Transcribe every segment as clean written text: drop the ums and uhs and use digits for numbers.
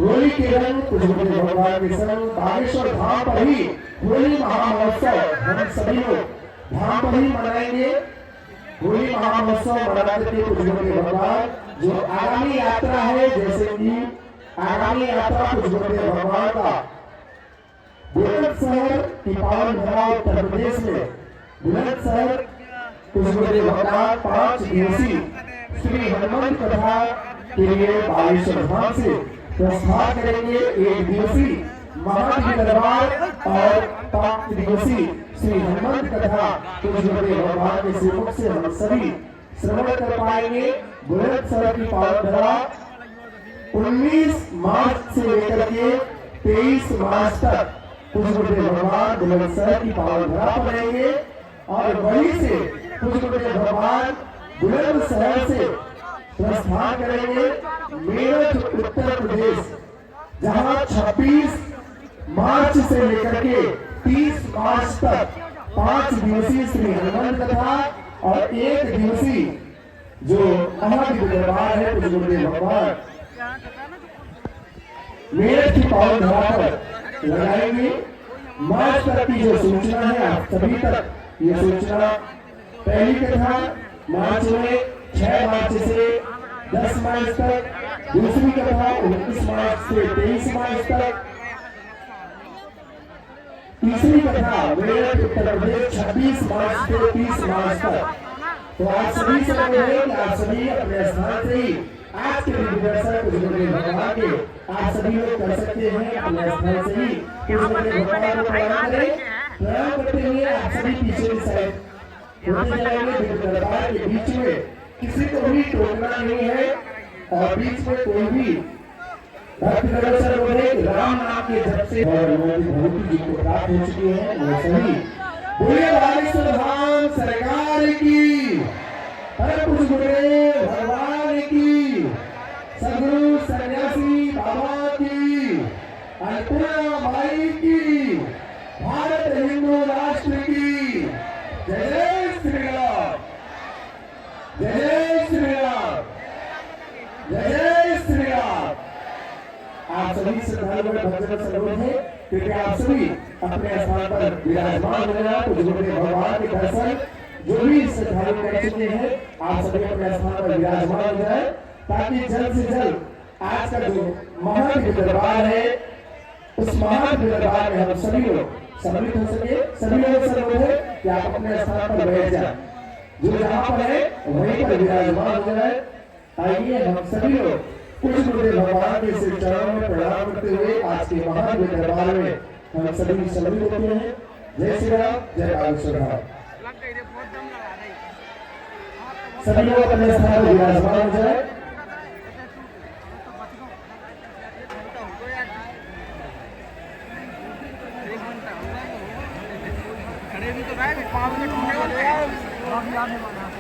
होली के रंग कुछ भगवान के संग बागेश्वर धाम पर ही होली महामहोत्सव हम सभी लोग धाम पर ही मनाएंगे। होली महामहोत्सव मनाते थे कुछ भगवान जो आगामी यात्रा है, जैसे कि आगामी यात्रा कुछ भगवान का बुलंदशहर की पावन धरा उत्तर प्रदेश में बुलंदशहर कुछ भगवान 5 दिवसीय श्री हनुमान कथा के लिए बागेश्वर धाम से प्रस्थान करेंगे। 1 दिवसीय महादेव दरबार और 5 दिवसीय श्री हनुमान कथा कुछ भगवान के श्रीमुख से हम सभी श्रवण कर पाएंगे। बुलंदशहर की पावन धरा 19 मार्च से लेकर के 23 मार्च तक कुछ भगवान बुलंदशहर की पावन धरा पर रहेंगे और वहीं से कुछ भगवान बुलंदशहर से प्रस्थान करेंगे मेरठ उत्तर प्रदेश, जहां 26 मार्च से लेकर के 30 मार्च तक 5 दिवसीय श्री हनुमान कथा और 1 दिवसीय जो महादेव दरबार है कुछ भगवान मेरठ की पावन धरा पर लगाएंगे। मार्च तक की जो सूचना है आप सभी तक ये सूचना, पहली कथा मार्च में 6 मार्च से 10 मार्च तक, दूसरी कथा 29 मार्च से 23 मार्च तक, तीसरी कथा मेरठ उत्तर प्रदेश 26 मार्च से 30 मार्च तक। तो आप सभी से आप सभी अपने स्थान से ही आज के दर्शन कुछ भगवान के आप सभी लोग कर सकते हैं। अपने स्थान से ही कुछ भगवान को प्रणाम करें। प्रणाम करते हुए आप सभी पीछे की साइड होते जाएंगे। दरबार के बीच में किसी को भी टोकना नहीं है और बीच में कोई भी भक्त दर्शन होने राम नाम के जप से और भगवती जी को प्राप्त हो चुकी है। वो सभी बोले बागेश्वर धाम सरकार की, हर कुछ गुरुदेव भगवान की, सदगुरु सन्यासी बाबा की, अन्नपूर्णा माई की, भारत हिंदू राष्ट्र की। जय श्री राम, जय श्री राम, जय श्री राम। आप सभी श्रद्धालुओं का भजन सरोवर है, क्योंकि आप सभी अपने स्थान पर विराजमान हो जाए। तो भगवान के दर्शन जो भी श्रद्धालु कर चुके हैं आप सभी अपने स्थान पर विराजमान हो जाए, ताकि जल्द से जल्द आज का जो महादेव दरबार है उस महादेव दरबार में हम सभी लोग सम्मिलित हो सके। सभी लोग सर्व है कि आप अपने स्थान पर बैठ जाए, जो जहाँ पर है वहीं पर विराजमान हो जाए। आइए हम सभी लोग कुछ गुरुदेव भगवान के श्री चरणों में प्रणाम करते हुए आज के महादेव दरबार में हम सभी सम्मिलित होते हैं। जय श्री राम, जय बागेश्वर धाम। सभी लोग अपने स्थान पर विराजमान हो जाए।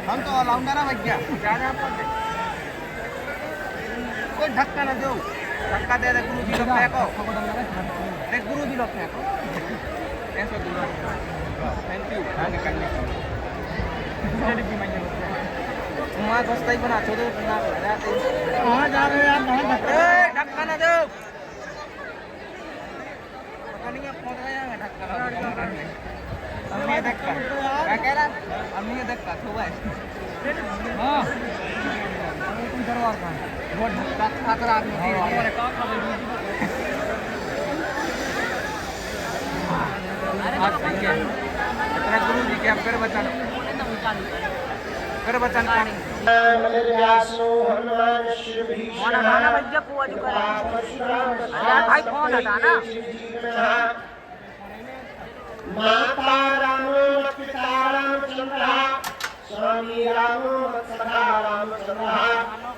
हम तो ऑलराउंडर है भैया, कोई धक्का ना दो, धक्का दे दे गुरु जी लोग फेंको, देख गुरु जी लोग फेंको, ऐसा दूर। थैंक यू आगे करने के लिए। वहाँ दोस्ताई बना छोड़ो ना, कहाँ जा रहे हो यार? धक्का ना दो, नहीं पहुँच रहे हैं धक्का। हमने धक्का क्या कह रहा? हमने धक्का थोड़ा है। हाँ तुम दरबार का वो धक्का खतरा आदमी अरे इतना गुरु जी के आप फिर बचा लो, फिर बचा लो। भाई कौन था ना? माता राम पिता रामचंद्र स्वामी राम सदा रामचंद्र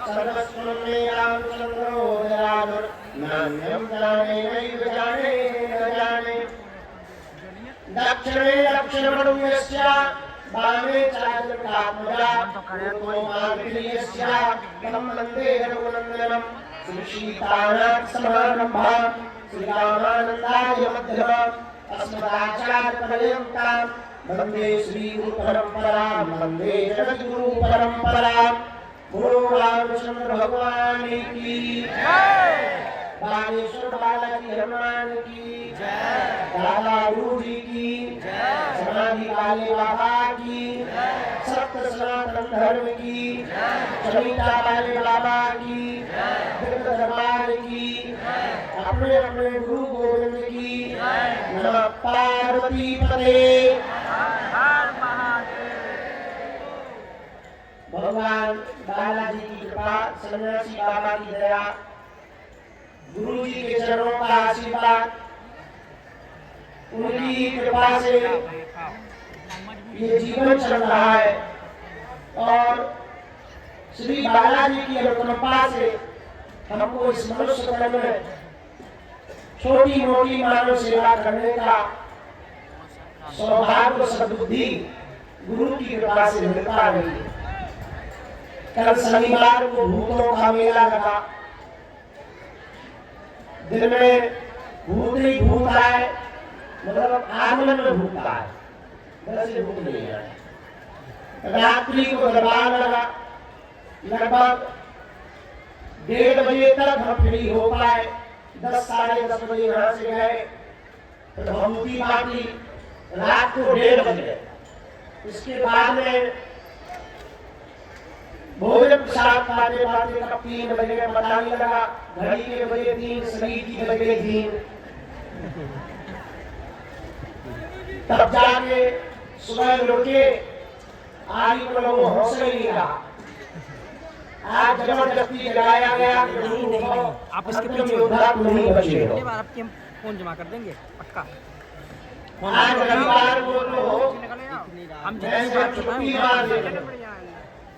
सर्वस्वमे रामचंद्रो दयालुर नान्यं जाने नैव जाने न जाने। दक्षिणे दक्षिणमणुयस्य वामे चारुकात्मजा पूर्वो मार्गीयस्य तं वन्दे रघुनन्दनं श्रीसीतानाथ समारम्भां श्रीरामानन्दाय मध्यमाम् अस्मदाचार्यपर्यन्तां वन्दे श्रीगुरुपरम्परां वन्दे जगद्गुरुपरम्परां। बोलो रामचंद्र भगवान की जय। बागेश्वर बालाजी हनुमान की जय, दादा गुरु जी की जय, समाधि वाले बाबा की जय, सत्य सनातन धर्म की जय, चमीता वाले बाबा की जय, दिव्य दरबार की जय, अपने अपने गुरु गोविंद की जय, नमः पार्वती पते। भगवान बालाजी की कृपा, सन्यासी बाबा की दया, गुरु जी के चरणों का आशीर्वाद, उनकी कृपा से ये जीवन चल रहा है और श्री बालाजी की अनुकंपा से हमको इस मनुष्य तन में छोटी मोटी मानव सेवा करने का सौभाग्य सद्बुद्धि गुरु की कृपा से मिलता रही। कल शनिवार को भूतों का मेला लगा, दिन में भूत ही भूत आए, मतलब आगमन में भूत आए, वैसे भूत नहीं आए। रात्रि को दरबार लगा, लगभग 1:30 बजे तक हम फ्री हो पाए। 10 साढ़े 10 बजे यहाँ से गए, तो भभूति बाटी रात को 1:30 बजे। इसके बाद में भोजन प्रसाद पाते पाते कब 3 बजे पता नहीं लगा, घड़ी के बजे 3, शरीर की बजे 3। तब जाके सुबह लौटे, आज को लोगों हौसला नहीं रहा। आज जबरदस्ती जगाया गया, आप इसके पीछे नहीं बचे हो। आपके हम फोन जमा कर देंगे पक्का। आज रविवार को हम जितनी बार छुट्टी मार देंगे।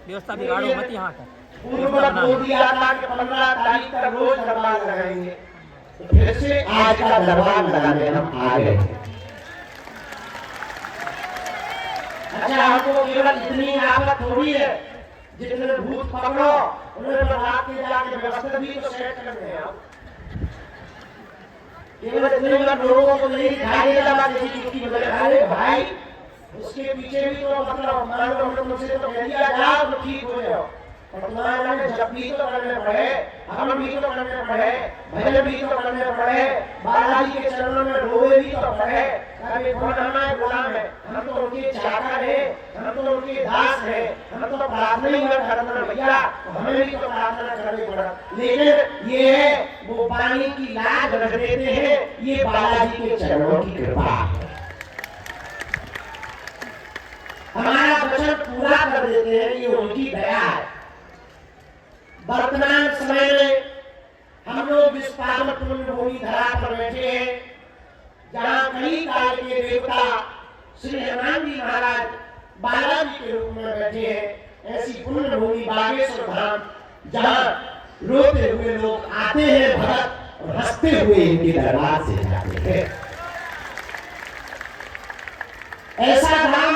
व्यवस्था बिगाड़ो मत यहाँ का। पूर्व मोदी आता कि 15 तारीख तक रोज दरबार लगाएंगे, तो फिर से आज का दरबार लगाने हम आ गए। अच्छा, हमको केवल इतनी आफत थोड़ी है, जितने भूत पकड़ो उन्हें बना के जाके व्यवस्था भी तो सेट करते हैं। केवल इतने लोगों को नहीं दिखाई दे रहा जैसी चुटकी बदले। अरे भाई, उसके पीछे भी तो मतलब मान लो हम तुमसे तो कह दिया जाओ तो ठीक हो जाओ, और तुम्हारे जब भी तो करने पड़े, हम भी तो करने पड़े, भजन भी तो करने पड़े, बालाजी के चरणों में रोए भी तो पड़े। अरे कौन हमारे गुलाम है? हम तो उनके चाकर है, हम तो उनके दास है, हम तो प्रार्थना ही करना भैया, हमें भी तो प्रार्थना करनी पड़ा। लेकिन ये वो पानी की लाज रख देते हैं, ये बालाजी के चरणों की कृपा है। हमारा वचन पूरा कर देते हैं, ये उनकी दया है। वर्तमान समय में हम लोग इस पावन पुण्य भूमि धरा पर बैठे हैं, जहाँ कई काल के देवता श्री हनुमान जी महाराज बालाजी के रूप में बैठे हैं। ऐसी पुण्य भूमि बागेश्वर धाम, जहाँ रोते हुए लोग आते हैं भक्त और हंसते हुए इनके दरबार से जाते हैं। ऐसा धाम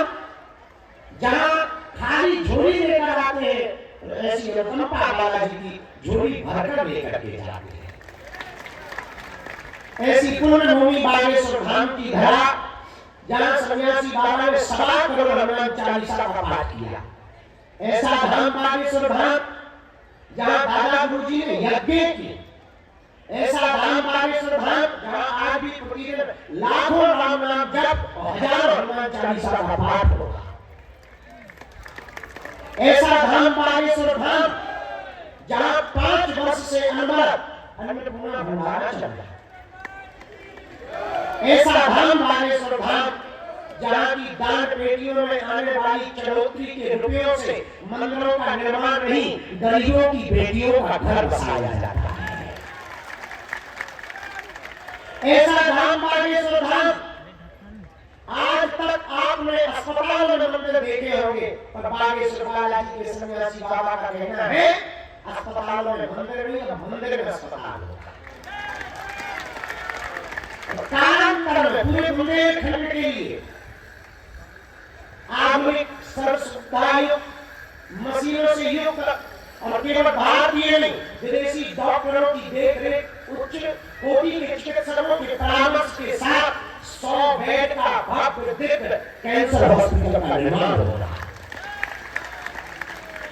जहाँ खाली झोली लेकर आते हैं, तो ऐसी अनुकंपा बालाजी की झोली भरकर लेकर के जाते हैं। ऐसी पुण्य भूमि बागेश्वर धाम की धरा, जहाँ सन्यासी बाबा ने 1.25 करोड़ हनुमान चालीसा का पाठ किया। ऐसा धाम बागेश्वर धाम, जहाँ दादा गुरु जी ने यज्ञ किए। ऐसा धाम बागेश्वर धाम, जहाँ आज भी प्रतिदिन लाखों राम नाम जप और हजारों हनुमान चालीसा का पाठ होगा। ऐसा धाम बागेश्वर धाम, जहाँ 5 वर्ष से अन्नपूर्णा भंडारा चल रहा है। ऐसा धाम बागेश्वर धाम, जहाँ की दान पेटियों में आने वाली चढ़ोतरी के रुपयों से मंदिरों का निर्माण नहीं, गरीबों की बेटियों का घर बसाया जाता है। ऐसा धाम बागेश्वर धाम, आज तक आपने अस्पतालों में मंदिर देखे होंगे, पर बागेश्वर बालाजी के सन्यासी बाबा का कहना है अस्पतालों में मंदिर नहीं, मंदिर में अस्पताल होगा। कालांतर में पूरे बुंदेलखंड के लिए आधुनिक सर्व सुविधायुक्त मशीनों से युक्त और केवल भारतीय नहीं, विदेशी डॉक्टरों की देखरेख, उच्च कोटि के चिकित्सकों के परामर्श के साथ 100 बेड का भव्य दिव्य कैंसर हॉस्पिटल का निर्माण हो रहा है।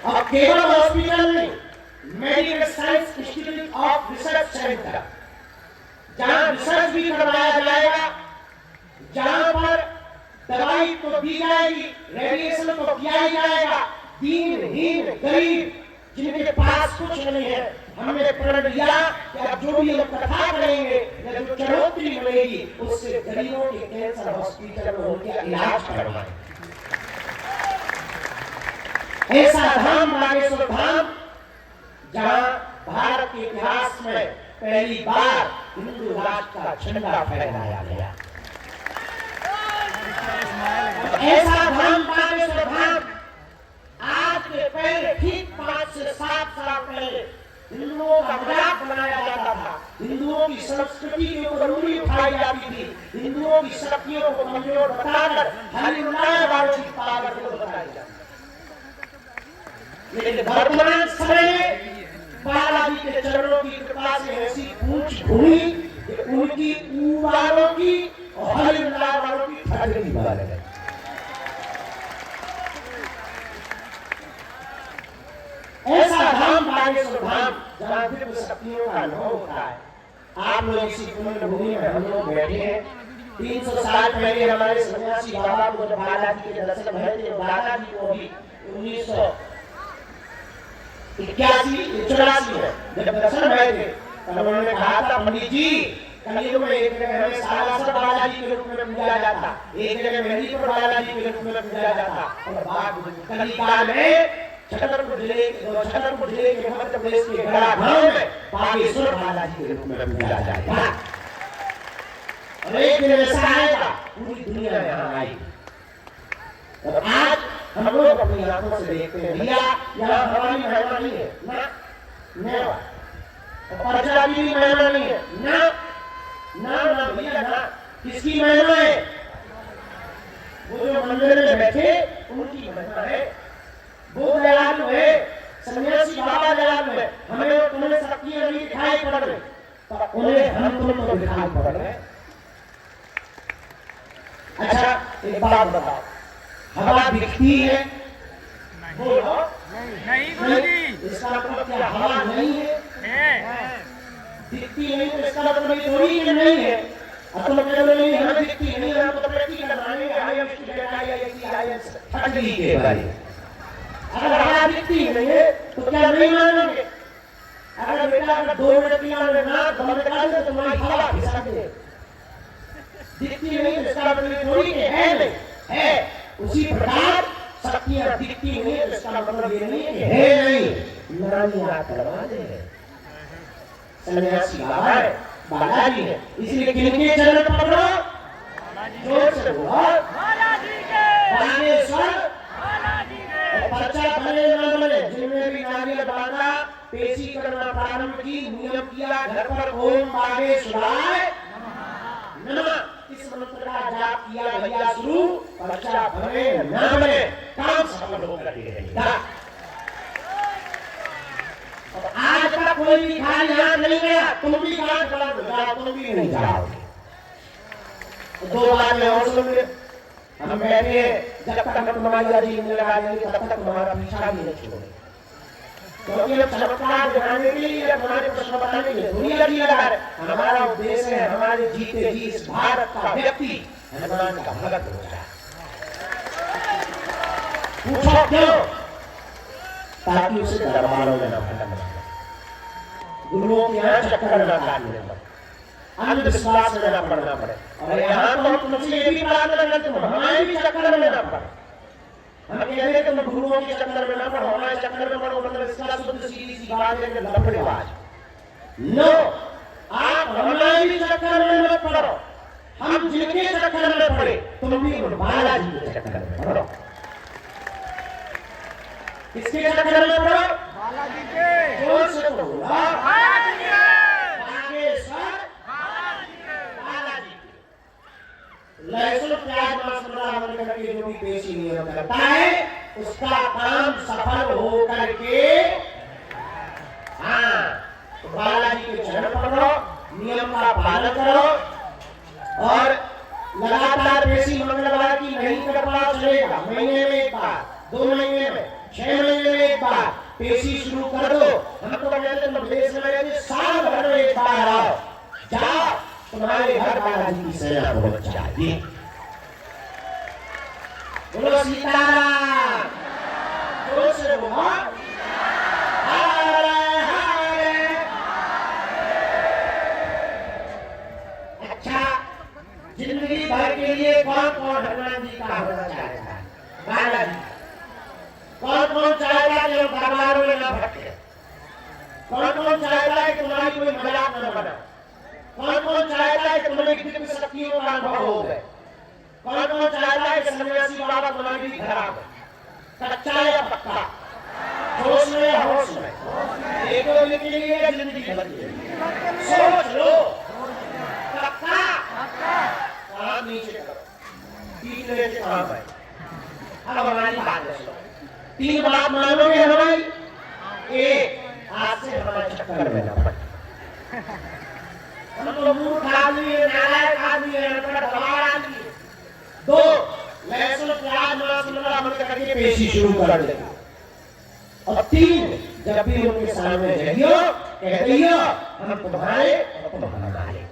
और केवल हॉस्पिटल नहीं, medical science institute of research centre जहां रिसर्च भी करवाया जाएगा, जहां पर दवाई तो दी जाएगी, रेडिएशन तो किया ही जाएगा। दीनहीन गरीब जिनके पास कुछ नहीं है, हमने प्रण लिया कि अब जो भी हम कथा करेंगे या जो चढ़ोतरी मिलेगी उससे गरीबों के कैंसर हॉस्पिटल में उनका इलाज करवाएं। ऐसा धाम बागेश्वर धाम जहां भारत के इतिहास में पहली बार हिंदू राष्ट्र का झंडा फहराया गया। ऐसा धाम बागेश्वर धाम आज के पहले ठीक 5 से 7 साल पहले हिंदुओं का मजाक बनाया जाता था, हिंदुओं की संस्कृति के ऊपर उंगली उठाई जाती थी, हिंदुओं की शक्तियों को कमजोर बताकर हरिनारायण वालों की पावर को बताई जाती। लेकिन वर्तमान समय में बालाजी के चरणों की कृपा से ऐसी पूछ हुई कि उनकी वालों की और हरिनारायण वालों की ठगनी वाले हैं। ऐसा धाम बागेश्वर धाम जहां दिव्य शक्तियों का अनुभव होता है। आप लोग इसी पुण्य भूमि में हम लोग बैठे हैं। 300 साल पहले हमारे सन्यासी बाबा को जब बालाजी के दर्शन भय थे, बालाजी को भी 1981-84 में जब दर्शन भय थे तब उन्होंने कहा था, पंडित जी कलयुग में एक जगह हमें सालासर बालाजी के रूप में पूजा जाता, एक जगह मेहंदीपुर बालाजी के रूप में पूजा जाता, और बाद कलिकाल में छतरपुर जिले के मध्य प्रदेश के गढ़ा गांव में बागेश्वर बालाजी के रूप में पूजा जाएगा। और एक दिन ऐसा आएगा पूरी दुनिया यहाँ आई। और आज हम लोग अपनी आंखों से देखते हैं, भैया यहाँ हमारी महिमा नहीं है ना, पंजाबी की महिमा नहीं है ना भैया ना। किसकी महिमा है? वो जो मंदिर में बैठे उनकी महिमा है। वो दयालु है, सन्यासी बाबा दयालु है। हमें तुम्हें शक्तियां नहीं दिखाई पड़ रही, तो उन्हें हम तुम तो दिखाई पड़ रहे। अच्छा एक बात बताओ, हवा दिखती है? बोलो नहीं। इसका मतलब क्या हवा नहीं है? दिखती नहीं तो इसका मतलब ये थोड़ी कि नहीं है। अब तुम कह रहे नहीं हमें दिखती नहीं, हम तो प्रैक्टिकल मानेंगे आईएम स्टूडेंट आईआईएस ठगी के बारे। अगर हवा दिखती नहीं है तो क्या नहीं मानोगे? अगर बेटा अगर 2 मिनट की ना तो हमें कहा तो तुम्हारी हवा खिसा दे। दिखती नहीं तो इसका मतलब थोड़ी कि है नहीं है। उसी प्रकार शक्तियां दिखती नहीं तो इसका मतलब ये नहीं कि है नहीं। नानी याद करवा दे, सन्यासी बाबा है, बालाजी है, इसलिए किनके चरण पकड़ो? जोर से बोलो बालाजी के, बागेश्वर बालाजी के। पर्चा बने न बने, जिनमें भी नारियल बांधा, पेशी करना प्रारंभ की, नियम किया घर पर ओम बागेश्वराय नमः, इस मंत्र का जाप किया भैया शुरू, पर्चा बने न बने काम सफल होकर रहेगा। आज का कोई भी खाली हाथ नहीं गया, तुम भी गांठ गलत हो जाओ, तुम भी नहीं जाओगे। 2 बातें और सुन ले, हम बैठे जब तक हम तुम्हारी अजीब नहीं लगा देंगे तब तक तुम्हारा पीछा भी नहीं छोड़ेंगे। क्योंकि अब चमत्कार दिखाने के लिए, हमारे प्रश्न बताने के लिए दुनिया अजीब लगा रहे। हमारा उद्देश्य है हमारे जीते जी इस भारत का व्यक्ति हनुमान का भगत हो जाए। पूछो क्यों? ताकि उसे दरबारों में न भटकना पड़े, गुरुओं के यहाँ चक्कर न काटने पड़े, अंधविश्वास में न पड़ना पड़े। और यहाँ तो हम तुमसे ये भी प्रार्थना करते हो हमारे भी चक्कर में न पड़े। हम कहते हैं तुम गुरुओं के चक्कर में न पड़ो, हमारे चक्कर में पड़ो, मतलब इसका शुद्ध सीधी सी बात है कि लफड़ेबाज। नो, आप हमारे भी चक्कर में न पड़ो, हम जिनके चक्कर में पड़े तुम भी बालाजी के चक्कर में पड़ो। किसके चक्कर में पड़ो? बालाजी के। जोर से बोलो बालाजी के, बागेश्वर बालाजी के। लहसुन प्याज मसाला बन करके जो भी पेशी नियम करता है उसका काम सफल हो करके, हाँ, तो बालाजी के चरण पकड़ो, नियम का पालन करो और लगातार पेशी मंगलवार की नहीं कर पाओ चलेगा, महीने में एक बार, 2 महीने में, 6 महीने में एक बार पेशी शुरू कर दो। हम तो कहते हैं मध्य प्रदेश में रहते साल भर में एक बार आओ, जाओ तुम्हारे घर बालाजी की सेना पहुंच जाएगी। बोलो सीताराम, जोर से बोलो। हरे हरे। अच्छा, जिंदगी भर के लिए कौन कौन हनुमान जी का होना चाहता है? बालाजी। कौन कौन चाहता है कि हम दरबारों में न भटके? कौन कौन चाहता है कि तुम्हारी कोई मजाक न बना? कौन कौन चाहता है कि तुम्हारी दिव्य शक्तियों का अनुभव हो गए? कौन कौन चाहता है कि सन्यासी बाबा तुम्हारी घर आ गए? कच्चा या पक्का? जोश में या होश में? एक दो दिन के लिए जिंदगी भर के लिए सोच लो। पक्का? हाथ नीचे करो, पीठ लेके कहाँ भाई? अब हमारी बात सुनो। 3 बात मानोगे हमारी? एक, आज से हमारे चक्कर में ना पड़े। हम तो मूर्ख आदमी है, नालायक आदमी है, हमारा दबाव आदमी है। 2, लहसुन प्याज मांस मसाला बंद करके पेशी शुरू कर दे। और 3, जब भी उनके सामने जाइयो कह दियो हम तुम्हारे और तुम हमारे।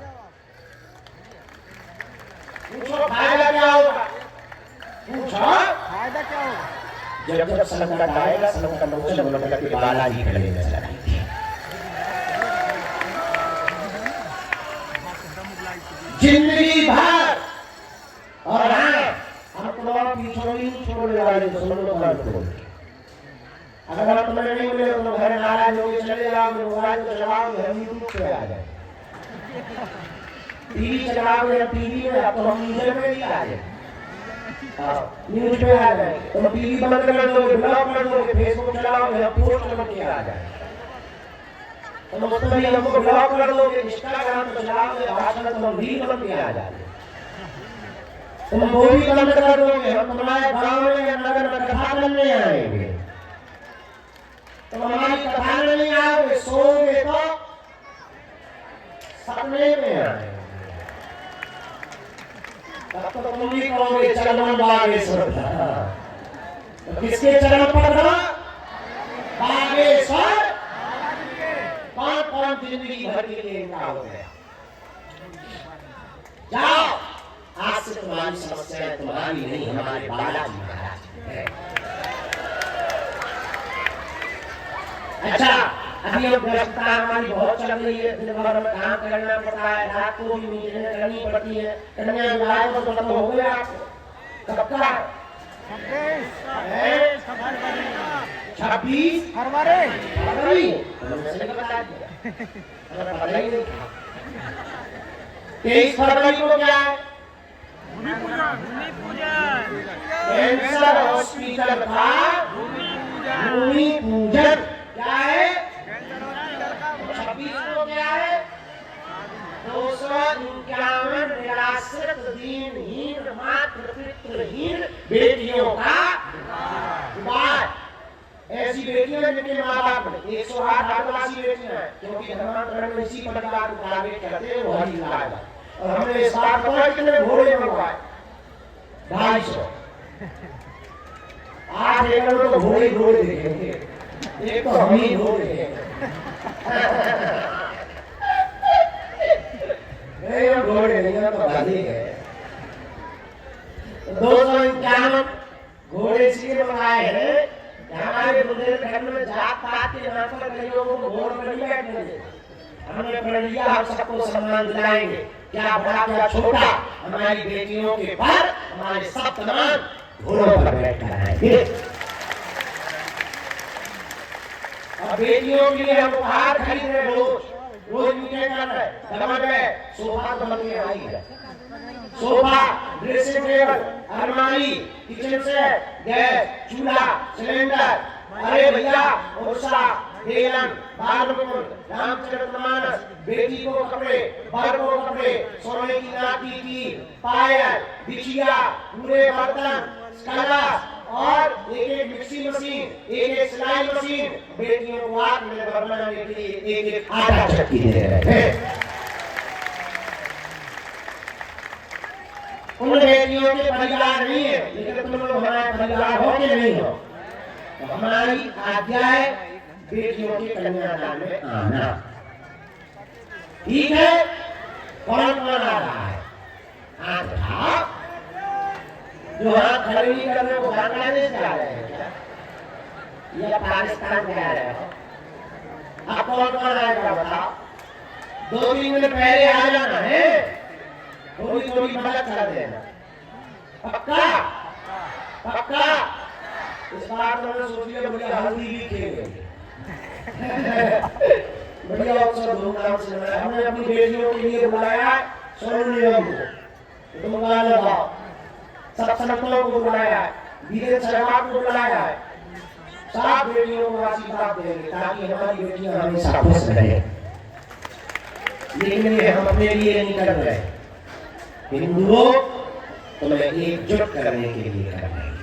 पूछो फायदा क्या होगा? पूछो फायदा क्या होगा? जब जब संकट आएगा, संकट मोचन बनकर के बालाजी खड़े नजर आएंगे। जिंदगी भर। और हाँ, हम तुम्हारा पीछे नहीं छोड़ने वाले, सुन लो कान खोल के। अगर हम तुम्हें नहीं मिले तो घर नाराज होंगे, चले जाओगे, मोबाइल को चलाओगे, हम यूट्यूब पे आ जाए, टीवी चलाओगे, हम टीवी में, अब तो हम न्यूज़ में ही आ जाए, न्यूज पे आ जाएंगे। तुम टीवी बंद कर दोगे, ब्लॉक कर दोगे, फेसबुक चलाओगे, हम पोस्ट करके आ जाएंगे। तुम उसमें भी हमको ब्लॉक कर दोगे, इंस्टाग्राम पे चलाओगे, भाषण तो हम रील बन के आ जाएंगे। तुम वो भी बंद कर दोगे, हम तुम्हारे गाँव में या नगर में कथा करने आएंगे। तुम हमारी कथा में नहीं आओगे, सोओगे तो सपने में आएंगे। तब तो तुम भी कहोगे चरण बागेश्वर। तो किसके चरण पर था? बागेश्वर। कौन कौन जिंदगी भर के लिए इनका हो गया? जाओ, आज से तुम्हारी समस्या तुम्हारी नहीं, हमारे बालाजी महाराज की है। अच्छा, अभी हम व्यस्तता हमारी बहुत चल रही है, दिन भर में काम करना पड़ता है, रात को भी मीटिंगें करनी पड़ती है। कन्या विवाह को तो खत्म हो गया आपको? कब का? 26 फरवरी। मैंने बता दिया, पता ही नहीं। 23 फरवरी को क्या है? कैंसर हॉस्पिटल का भूमि पूजन। क्या है? 26 को क्या है? 251 निराश्रित दीनहीन मातृ पितृहीन बेटियों का विवाह। ऐसी बेटियां जिनके माँ बाप ने 108 आदिवासी बेटियां हैं, क्योंकि धर्मांतरण में इसी परिवार को टारगेट करते हैं, वो हरी लाएगा। और हमने इस बार पता कितने घोड़े मंगवाए? 250। 8 एकड़ में तो घोड़े घोड़े देखेंगे, एक तो हम ही घोड़े हैं। नहीं हम घोड़े नहीं, हम तो गाली है। 251 घोड़े इसलिए मंगाए हैं, हमारे बुंदेलखंड में जात पात के नाम पर कई लोगों को घोड़ पर नहीं बैठने देते। हमने प्रण लिया हम सबको सम्मान दिलाएंगे, क्या बड़ा क्या छोटा, हमारी बेटियों के पर हमारे सब तमाम घोड़ों पर बैठ कर आएंगे। और बेटियों के लिए हम उपहार खरीद रहे, रोज मीटिंग कर रहे, समझ गए? सोफा तो बनके आई है, सोफा, ड्रेसिंग टेबल, अलमारी, किचन सेट, गैस, चूल्हा, सिलेंडर। अरे भैया, उषा, बेलन, बालमुकुंद, रामचरितमानस, बेटी को कपड़े, बर को कपड़े, सोने की नाटी की पायल, बिछिया, पूरे बर्तन, कलश और एक मिक्सी मशीन, एक सिलाई मशीन। बेटियों को आत्मनिर्भर बनाने के लिए एक आटा चक्की दे रहे हैं। उन बेटियों के परिवार नहीं है, लेकिन तुम लोग हमारे परिवार हो के नहीं हो, तो हमारी आज्ञा है बेटियों के कन्यादान में आना। ठीक है? कौन कौन जो वहाँ खरीदी करने को बांग्लादेश जा रहे हैं क्या? या पाकिस्तान जा रहे हो? अब कौन कौन आएगा बताओ? 2-3 मिनट पहले आ जाना है, थोड़ी थोड़ी मदद कर देना। पक्का पक्का। इस बार तो मैंने सोच लिया बढ़िया हल्दी भी खेलेंगे। बढ़िया अवसर धूमधाम से मनाया। हमने अपनी बेटियों के लिए बुलाया सोनू निगम को, तुम गा लगाओ। सब संतों को बुलाया है, वीरेंद्र सहवाग को बुलाया है। 7 बेटियों को आशीर्वाद देंगे ताकि हमारी बेटियां हमेशा खुश रहे। लेकिन ये हम अपने लिए नहीं कर रहे, हिंदुओं तुम्हें एकजुट करने के लिए कर रहे हैं।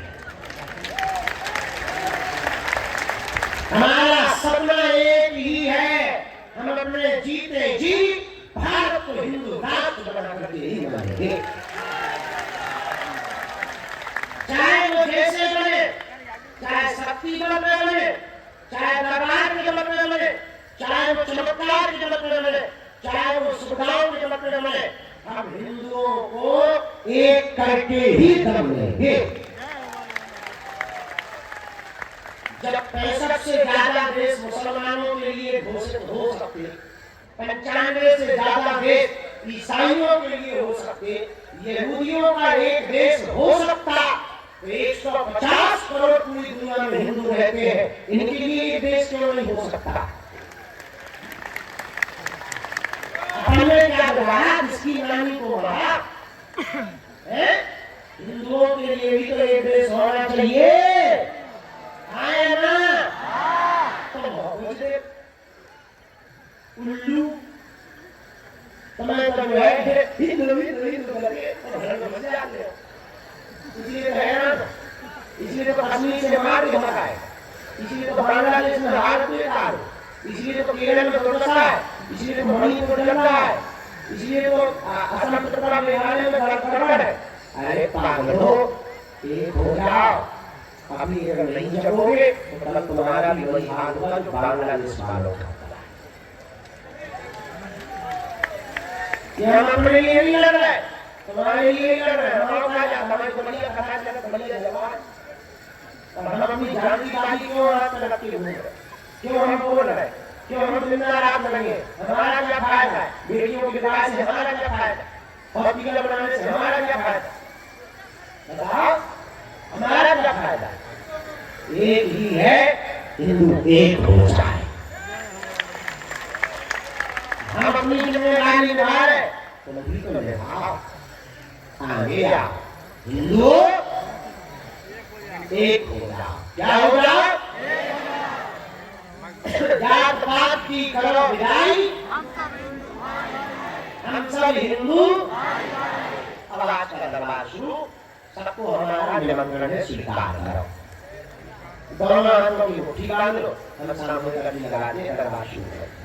हमारा सपना एक ही है, हम अपने जीते जी भारत को हिंदू राष्ट्र बना करके ही बनाएंगे। चाहे वो जैसे बने, चाहे शक्ति बल में बने, चाहे दरबार के बल में बने, चाहे वो चमत्कार के बल में बने, चाहे वो सुविधाओं के बल में बने, हम हिंदुओं को एक करके ही दम लेंगे। जब 65 से ज्यादा देश मुसलमानों के लिए घोषित हो सकते, 95 से ज्यादा देश ईसाइयों के लिए हो सकते, यहूदियों का एक देश हो सकता, तो 150 करोड़ पूरी दुनिया में हिंदू रहते हैं, इनके लिए एक देश क्यों नहीं हो सकता? हमने क्या बताया? इसकी नानी को बोला हिंदुओं के लिए भी तो एक देश होना चाहिए, आए ना? तो उल्लू तुम्हें तो जो है हिंदू करके मजा आते हो, इसलिए तो है ना, इसलिए तो कश्मीर से मार के भगा है, इसलिए तो बांग्लादेश में हार के कार, इसलिए तो केरल में दुर्दशा है, इसलिए तो मणिपुर में डंडा है, इसलिए तो असम त्रिपुरा मेघालय में गड़बड़ है। अरे पागलों, एक हो जाओ। अभी अगर नहीं जगोगे तो कल तुम्हारा भी वही हाल होगा जो बांग्लादेश वालों का। हम अपने लिए नहीं लड़ रहे, तुम्हारे लिए लड़ रहे हैं। हम कहा जाता है तो बढ़िया कहा जाता है, बढ़िया जवान। और हम अपनी जान की बाजी क्यों हाथ में रखते हुए, क्यों हम बोल रहे, क्यों हम जिंदा रात लगे? हमारा क्या फायदा है? बेटियों के विवाह से हमारा क्या फायदा? हॉस्पिटल बनाने से हमारा क्या फायदा? बताओ, हमारा क्या फायदा? एक ही है, हिंदू एक हो जाए। हम अपनी जिम्मेदारी निभा रहे, तुम भी तो निभाओ। आगे आओ, हिंदू एक हो जाओ। क्या हो जाओ? जात पात की करो विदाई, हम सब हिंदू। अब आज का दरबार शुरू, सबको हमारा निमंत्रण है, स्वीकार करो। दोनों हाथों की मुट्ठी बांध लो, हम सामने कभी लगा दे, दरबार शुरू करो।